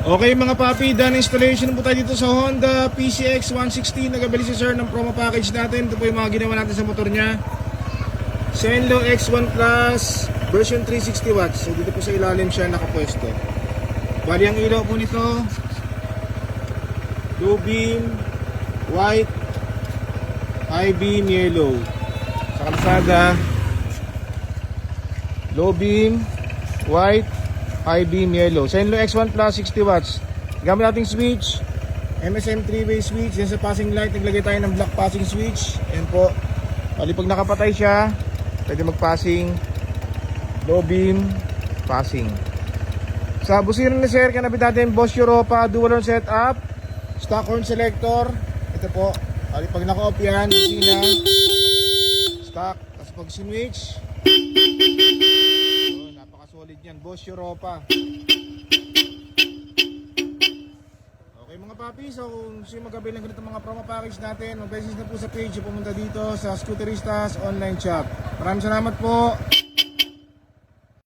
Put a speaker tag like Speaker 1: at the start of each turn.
Speaker 1: Okay mga papi, done installation po tayo dito sa Honda PCX 160. Nagabili si sir ng promo package natin. Ito po yung mga ginawa natin sa motor niya. Zenlo X1 Plus version 360 watts. So dito po sa ilalim siya nakapwesto. Bali ang ilaw po nito, low beam, white, high beam, yellow. Sa kalsada, low beam, white, high beam, yellow. Zenlo X1 Plus 60 watts. Gamit nating switch, MSM 3-way switch. Yan sa passing light, naglagay tayo ng black passing switch. Yan po. Bali pag nakapatay siya, pwede mag-passing, low beam, passing. Sa busiran ni sir, kanabit natin Bosch Europa dual horn setup, stock horn selector. Ito po. Bali pag naka-off yan, busina, stock. Tapos pag switch, napaka-solid yan. Bosch Europa. Okay mga papi, so kung gusto yung mag-avail ng ganito mga promo package natin, mag-message na po sa page, pumunta dito sa Scooteristas online shop. Maraming salamat po.